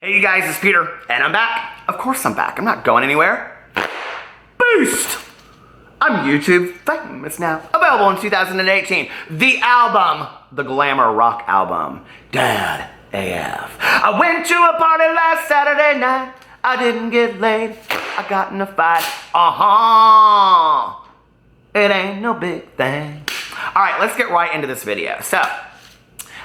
Hey you guys, it's Peter, and I'm back. Of course I'm back. I'm not going anywhere. Boost! I'm YouTube famous now. Available in 2018. The album, the glamour rock album, Dad AF. I went to a party last Saturday night. I didn't get laid. I got in a fight. It ain't no big thing. All right, let's get right into this video. So,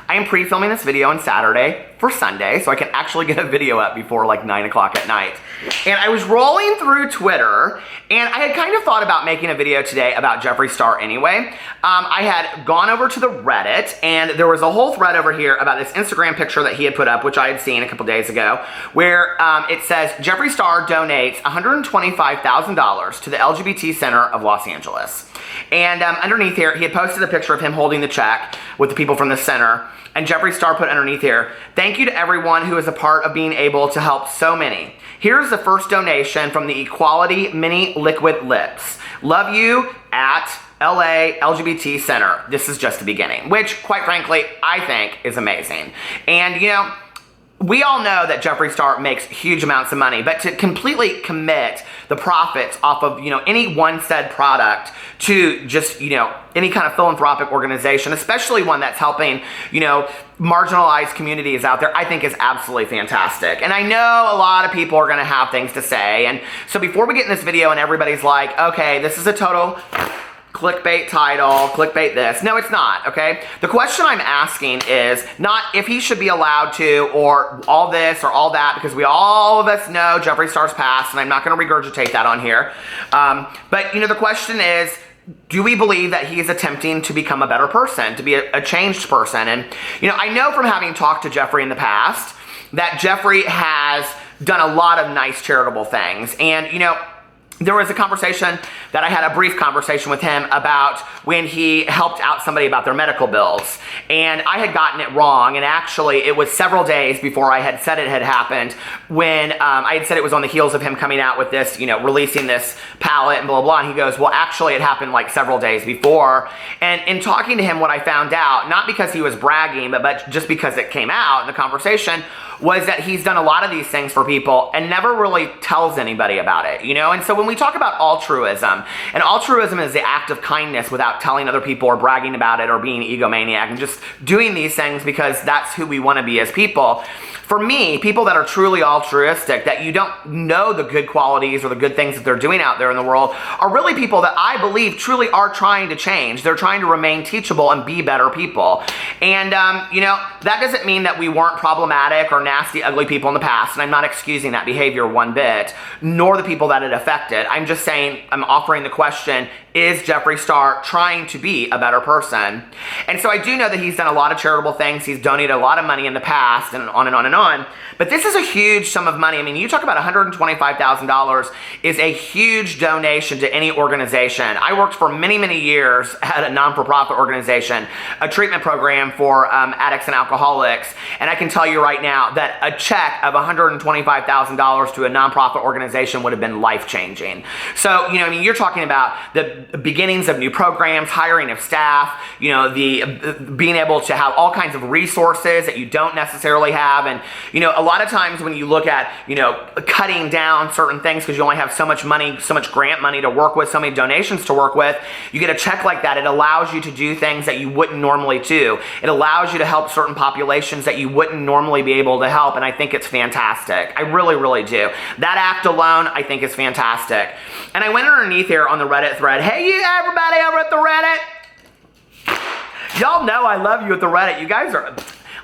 I am pre-filming this video on Saturday for Sunday, so I can actually get a video up before like 9 o'clock at night. And I was rolling through Twitter, and I had kind of thought about making a video today about Jeffree Star anyway. I had gone over to the Reddit, and there was a whole thread over here about this Instagram picture that he had put up, which I had seen a couple days ago, where it says, Jeffree Star donates $125,000 to the LGBT Center of Los Angeles. And underneath here, he had posted a picture of him holding the check with the people from the center. And Jeffree Star put underneath here, thank you to everyone who is a part of being able to help so many. Here's the first donation from the Equality Mini Liquid Lips. Love you at LA LGBT Center. This is just the beginning, which quite frankly, I think is amazing. And you know, we all know that Jeffree Star makes huge amounts of money, but to completely commit the profits off of, you know, any one said product to just, you know, any kind of philanthropic organization, especially one that's helping, you know, marginalized communities out there, I think is absolutely fantastic. And I know a lot of people are going to have things to say. And so before we get in this video and everybody's like, okay, this is a total clickbait title, clickbait this. No, it's not, okay? The question I'm asking is not if he should be allowed to or all this or all that, because all of us know Jeffree Star's past, and I'm not going to regurgitate that on here. But, you know, the question is, do we believe that he is attempting to become a better person, to be a changed person? And, you know, I know from having talked to Jeffree in the past that Jeffree has done a lot of nice charitable things. And, you know, there was a conversation that I had a brief conversation with him about when he helped out somebody about their medical bills. And I had gotten it wrong. And actually, it was several days before I had said it had happened when I had said it was on the heels of him coming out with this, you know, releasing this palette and blah, blah, blah. And he goes, well, actually, it happened like several days before. And in talking to him, what I found out, not because he was bragging, but just because it came out in the conversation, was that he's done a lot of these things for people and never really tells anybody about it, you know? And so when we talk about altruism, and altruism is the act of kindness without telling other people or bragging about it or being egomaniac and just doing these things because that's who we want to be as people. For me, people that are truly altruistic, that you don't know the good qualities or the good things that they're doing out there in the world, are really people that I believe truly are trying to change. They're trying to remain teachable and be better people. And, you know, that doesn't mean that we weren't problematic or nasty, ugly people in the past, and I'm not excusing that behavior one bit, nor the people that it affected. I'm just saying, I'm offering the question, is Jeffree Star trying to be a better person? And so I do know that he's done a lot of charitable things. He's donated a lot of money in the past and on and on and on. But this is a huge sum of money. I mean, you talk about $125,000 is a huge donation to any organization. I worked for many, many years at a non-for-profit organization, a treatment program for addicts and alcoholics. And I can tell you right now that a check of $125,000 to a nonprofit organization would have been life-changing. So, you know, I mean, you're talking about the beginnings of new programs, hiring of staff, you know, the being able to have all kinds of resources that you don't necessarily have. And, you know, a lot of times when you look at, you know, cutting down certain things because you only have so much money, so much grant money to work with, so many donations to work with, you get a check like that. It allows you to do things that you wouldn't normally do. It allows you to help certain populations that you wouldn't normally be able to help. And I think it's fantastic. I really, really do. That act alone, I think is fantastic. And I went underneath here on the Reddit thread. Hey, you everybody over at the Reddit. Y'all know I love you at the Reddit. You guys are...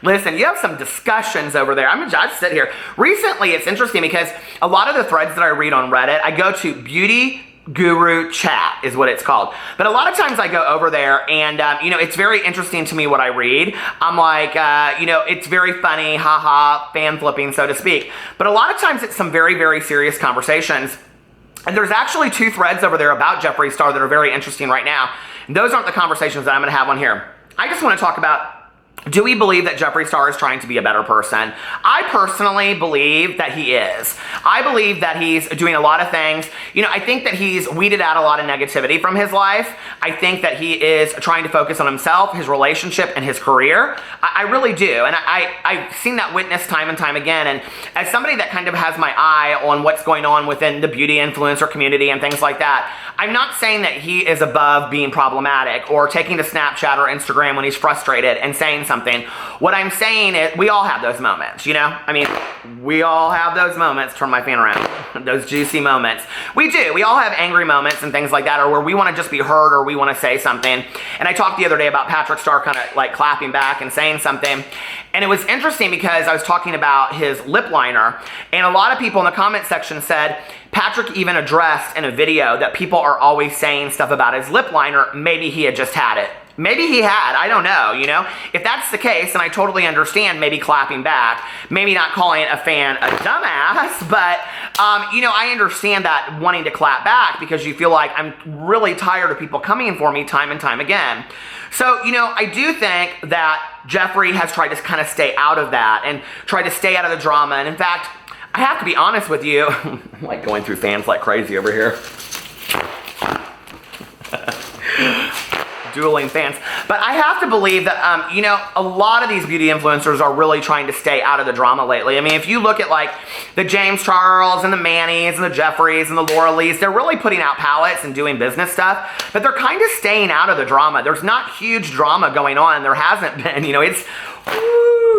Listen, you have some discussions over there. I'm gonna just sit here. Recently, it's interesting because a lot of the threads that I read on Reddit, I go to Beauty Guru Chat is what it's called. But a lot of times I go over there and, you know, it's very interesting to me what I read. I'm like, you know, it's very funny, haha, fan flipping, so to speak. But a lot of times it's some very, very serious conversations. And there's actually 2 threads over there about Jeffree Star that are very interesting right now. And those aren't the conversations that I'm gonna have on here. I just wanna talk about Do we believe that Jeffree Star is trying to be a better person? I personally believe that he is. I believe that he's doing a lot of things. You know, I think that he's weeded out a lot of negativity from his life. I think that he is trying to focus on himself, his relationship, and his career. I really do. And I've seen that witness time and time again. And as somebody that kind of has my eye on what's going on within the beauty influencer community and things like that, I'm not saying that he is above being problematic or taking to Snapchat or Instagram when he's frustrated and saying something. What I'm saying is we all have those moments, you know? I mean, we all have those moments, turn my fan around, those juicy moments. We do. We all have angry moments and things like that, or where we want to just be heard or we want to say something. And I talked the other day about Patrick Star kind of like clapping back and saying something. And it was interesting because I was talking about his lip liner, and a lot of people in the comment section said, Patrick even addressed in a video that people are always saying stuff about his lip liner. Maybe he had just had it. Maybe he had, I don't know, you know? If that's the case, then I totally understand maybe clapping back, maybe not calling a fan a dumbass, but, you know, I understand that wanting to clap back because you feel like I'm really tired of people coming for me time and time again. So, you know, I do think that Jeffree has tried to kind of stay out of that and try to stay out of the drama. And in fact, I have to be honest with you, I'm like going through fans like crazy over here. Dueling fans. But I have to believe that, you know, a lot of these beauty influencers are really trying to stay out of the drama lately. I mean, if you look at like the James Charles and the Mannys and the Jeffrees and the Laura Lees, they're really putting out palettes and doing business stuff, but they're kind of staying out of the drama. There's not huge drama going on. There hasn't been, you know, it's,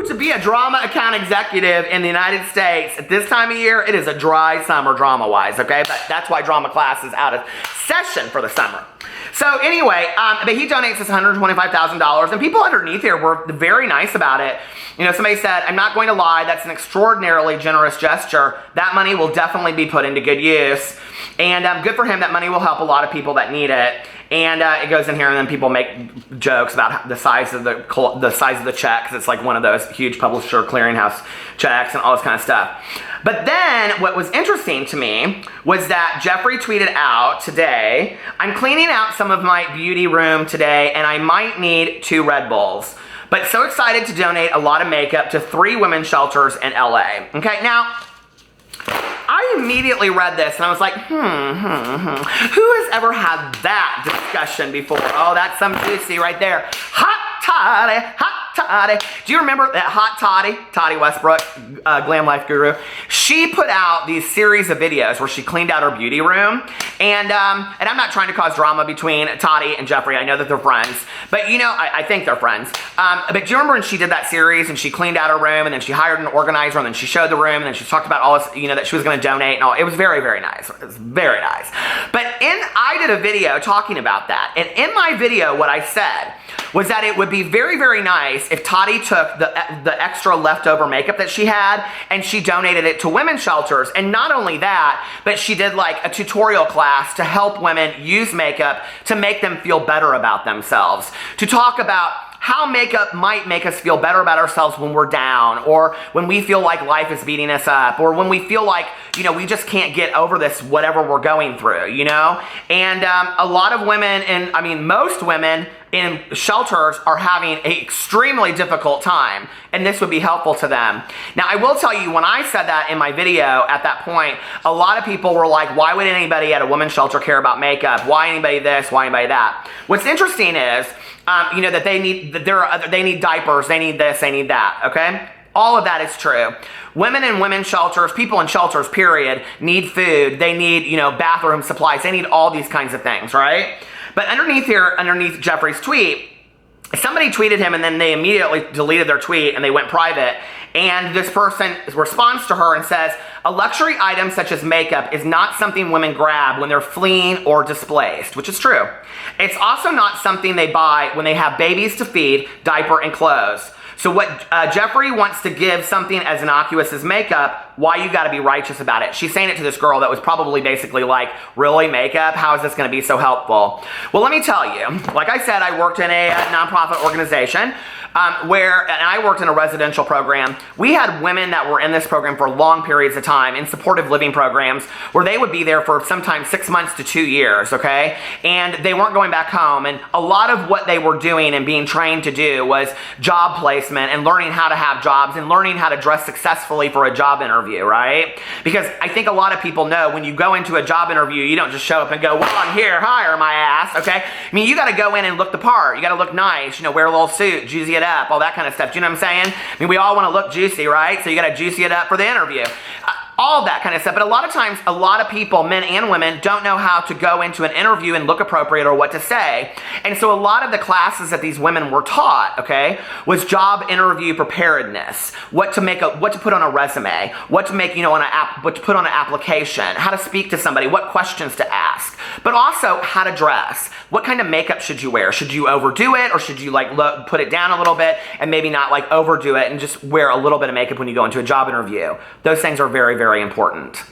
to be a drama account executive in the United States at this time of year, it is a dry summer drama-wise, okay? But that's why drama class is out of session for the summer. So anyway, but he donates us $125,000, and people underneath here were very nice about it. You know, somebody said, I'm not going to lie, that's an extraordinarily generous gesture. That money will definitely be put into good use. And good for him, that money will help a lot of people that need it. And it goes in here, and then people make jokes about the size of the check, because it's like one of those huge publisher clearinghouse checks and all this kind of stuff. But then what was interesting to me was that Jeffree tweeted out today, I'm cleaning out some of my beauty room today, and I might need 2 Red Bulls. But so excited to donate a lot of makeup to 3 women's shelters in LA. Okay, now, I immediately read this and I was like, who has ever had that discussion before? Oh, that's some juicy right there. Hot toddy, hot toddy. Do you remember that hot toddy, Toddy Westbrook, Glam Life Guru? She put out these series of videos where she cleaned out her beauty room. And I'm not trying to cause drama between Toddy and Jeffree. I know that they're friends. But, you know, I think they're friends. But do you remember when she did that series and she cleaned out her room and then she hired an organizer and then she showed the room and then she talked about all this, you know, that she was going to donate and all. It was very, very nice. It was very nice. But I did a video talking about that. And in my video, what I said was that it would be very, very nice if Toddy took the extra leftover makeup that she had and she donated it to women's shelters. And not only that, but she did like a tutorial class to help women use makeup to make them feel better about themselves. To talk about how makeup might make us feel better about ourselves when we're down, or when we feel like life is beating us up, or when we feel like, you know, we just can't get over this, whatever we're going through, you know? And a lot of women, and I mean, most women in shelters are having an extremely difficult time, and this would be helpful to them. Now, I will tell you, when I said that in my video at that point, a lot of people were like, why would anybody at a women's shelter care about makeup? Why anybody this? Why anybody that? What's interesting is, you know, that they need diapers, they need this, they need that, okay? All of that is true. Women in women's shelters, people in shelters, period, need food. They need, you know, bathroom supplies. They need all these kinds of things, right? But underneath here, underneath Jeffree's tweet, somebody tweeted him and then they immediately deleted their tweet and they went private. And this person responds to her and says, a luxury item such as makeup is not something women grab when they're fleeing or displaced, which is true. It's also not something they buy when they have babies to feed, diaper, and clothes. So what Jeffree wants to give something as innocuous as makeup, why you gotta be righteous about it. She's saying it to this girl that was probably basically like, really, makeup? How is this gonna be so helpful? Well, let me tell you, like I said, I worked in a nonprofit organization and I worked in a residential program. We had women that were in this program for long periods of time in supportive living programs where they would be there for sometimes 6 months to 2 years, okay? And they weren't going back home. And a lot of what they were doing and being trained to do was job placement and learning how to have jobs and learning how to dress successfully for a job interview, right? Because I think a lot of people know when you go into a job interview, you don't just show up and go, well, I'm here, hire my ass, okay? I mean, you gotta go in and look the part. You gotta look nice, wear a little suit, juicy it up, all that kind of stuff. Do you know what I'm saying? I mean, we all want to look juicy, right? So you got to juicy it up for the interview. All that kind of stuff. But a lot of times, a lot of people, men and women, don't know how to go into an interview and look appropriate or what to say. And so a lot of the classes that these women were taught, okay, was job interview preparedness, what to put on a resume, what to make, what to put on an application, how to speak to somebody, what questions to ask, but also how to dress. What kind of makeup should you wear? Should you overdo it, or should you put it down a little bit and maybe not overdo it and just wear a little bit of makeup when you go into a job interview? Those things are very, very important.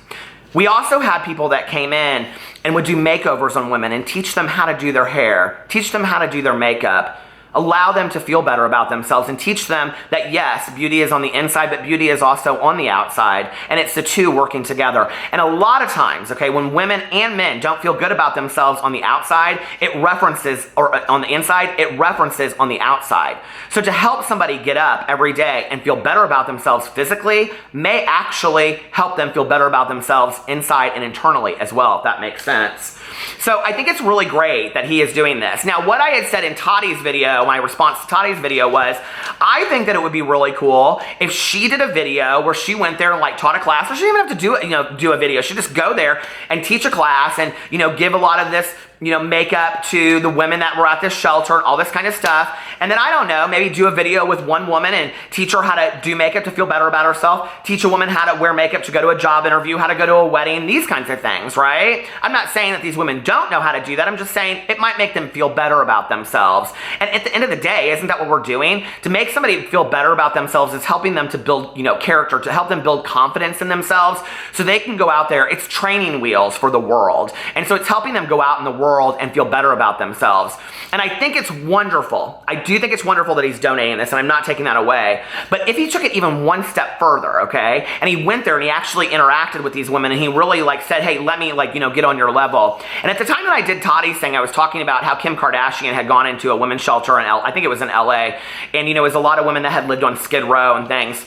We also had people that came in and would do makeovers on women and teach them how to do their hair, teach them how to do their makeup, allow them to feel better about themselves, and teach them that yes, beauty is on the inside, but beauty is also on the outside, and it's the two working together. And a lot of times, okay, when women and men don't feel good about themselves on the outside, it references, or on the inside, it references on the outside. So to help somebody get up every day and feel better about themselves physically may actually help them feel better about themselves inside and internally as well, if that makes sense. So I think it's really great that he is doing this. Now, what I had said in Tati's video, my response to Tati's video was, I think that it would be really cool if she did a video where she went there and taught a class, or she didn't even have to do a video. She'd just go there and teach a class and, give a lot of this, makeup to the women that were at this shelter and all this kind of stuff. And then, I don't know, maybe do a video with one woman and teach her how to do makeup to feel better about herself, teach a woman how to wear makeup to go to a job interview, how to go to a wedding, these kinds of things, right? I'm not saying that these women don't know how to do that. I'm just saying it might make them feel better about themselves. And at the end of the day, isn't that what we're doing? To make somebody feel better about themselves is helping them to build, character, to help them build confidence in themselves so they can go out there. It's training wheels for the world. And so it's helping them go out in the world and feel better about themselves. And I think it's wonderful. I do think it's wonderful that he's donating this, and I'm not taking that away. But if he took it even one step further, okay, and he went there and he actually interacted with these women and he really said, hey, let me get on your level. And at the time that I did Tati's thing, I was talking about how Kim Kardashian had gone into a women's shelter in I think it was in LA, and it was a lot of women that had lived on Skid Row and things.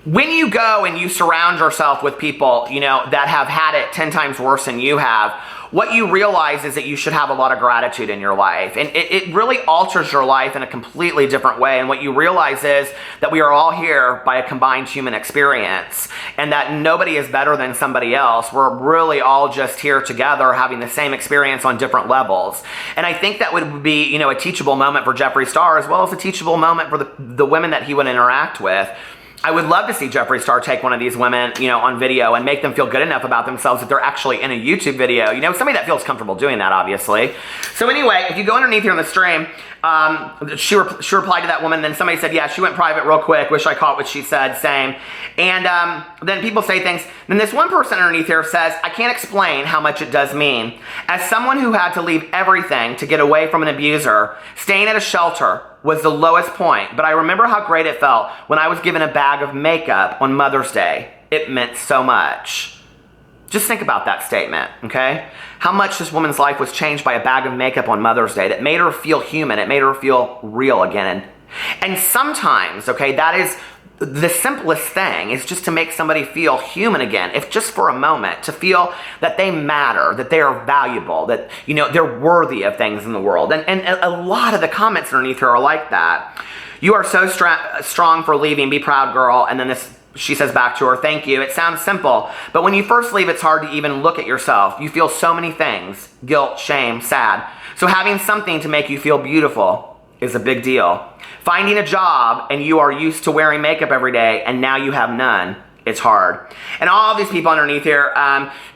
When you go and you surround yourself with people, that have had it 10 times worse than you have, what you realize is that you should have a lot of gratitude in your life. And it really alters your life in a completely different way. And what you realize is that we are all here by a combined human experience, and that nobody is better than somebody else. We're really all just here together having the same experience on different levels. And I think that would be, a teachable moment for Jeffree Star, as well as a teachable moment for the women that he would interact with. I would love to see Jeffree Star take one of these women, on video and make them feel good enough about themselves that they're actually in a YouTube video. Somebody that feels comfortable doing that, obviously. So anyway, if you go underneath here on the stream, she replied to that woman, then somebody said, yeah, she went private real quick, wish I caught what she said, same. And then people say things. Then this one person underneath here says, I can't explain how much it does mean. As someone who had to leave everything to get away from an abuser, staying at a shelter was the lowest point, but I remember how great it felt when I was given a bag of makeup on Mother's Day. It meant so much. Just think about that statement, okay? How much this woman's life was changed by a bag of makeup on Mother's Day that made her feel human. It made her feel real again. And sometimes, okay, that is the simplest thing, is just to make somebody feel human again, if just for a moment, to feel that they matter, that they are valuable, that, they're worthy of things in the world. And a lot of the comments underneath here are like that. You are so strong for leaving. Be proud, girl. And then she says back to her, thank you. It sounds simple, but when you first leave, it's hard to even look at yourself. You feel so many things: guilt, shame, sad. So having something to make you feel beautiful is a big deal. Finding a job and you are used to wearing makeup every day and now you have none. It's hard. And all these people underneath here,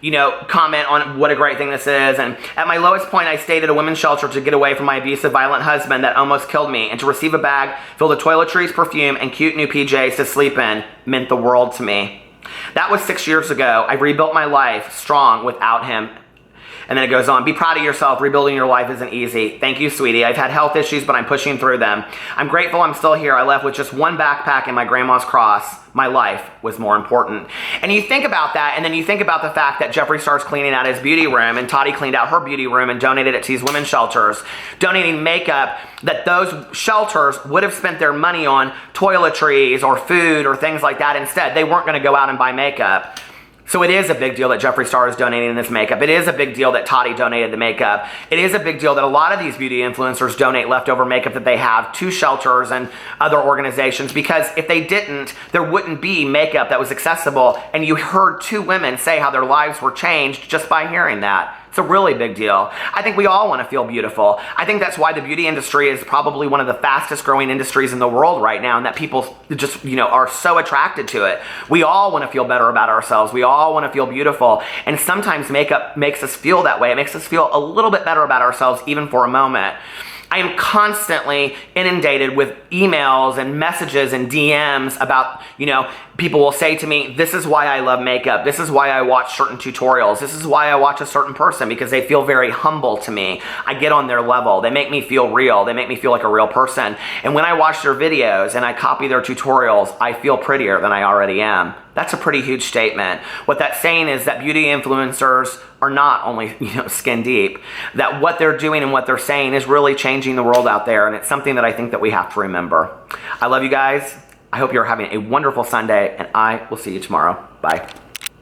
you know, comment on what a great thing this is. And at my lowest point, I stayed at a women's shelter to get away from my abusive, violent husband that almost killed me. And to receive a bag filled with toiletries, perfume, and cute new PJs to sleep in meant the world to me. That was 6 years ago. I rebuilt my life strong without him. And then it goes on, be proud of yourself. Rebuilding your life isn't easy. Thank you, sweetie. I've had health issues, but I'm pushing through them. I'm grateful I'm still here. I left with just one backpack and my grandma's cross. My life was more important. And you think about that, and then you think about the fact that Jeffree Star's cleaning out his beauty room, and Toddy cleaned out her beauty room and donated it to these women's shelters, donating makeup that those shelters would have spent their money on toiletries or food or things like that instead. They weren't going to go out and buy makeup. So it is a big deal that Jeffree Star is donating this makeup. It is a big deal that Toddy donated the makeup. It is a big deal that a lot of these beauty influencers donate leftover makeup that they have to shelters and other organizations, because if they didn't, there wouldn't be makeup that was accessible. And you heard 2 women say how their lives were changed just by hearing that. It's a really big deal. I think we all want to feel beautiful. I think that's why the beauty industry is probably one of the fastest growing industries in the world right now, and that people just, you know, are so attracted to it. We all want to feel better about ourselves. We all want to feel beautiful. And sometimes makeup makes us feel that way. It makes us feel a little bit better about ourselves even for a moment. I am constantly inundated with emails and messages and DMs about, you know, people will say to me, this is why I love makeup. This is why I watch certain tutorials. This is why I watch a certain person, because they feel very humble to me. I get on their level. They make me feel real. They make me feel like a real person. And when I watch their videos and I copy their tutorials, I feel prettier than I already am. That's a pretty huge statement. What that's saying is that beauty influencers are not only, you know, skin deep, that what they're doing and what they're saying is really changing the world out there, and it's something that I think that we have to remember. I love you guys. I hope you're having a wonderful Sunday, and I will see you tomorrow. Bye.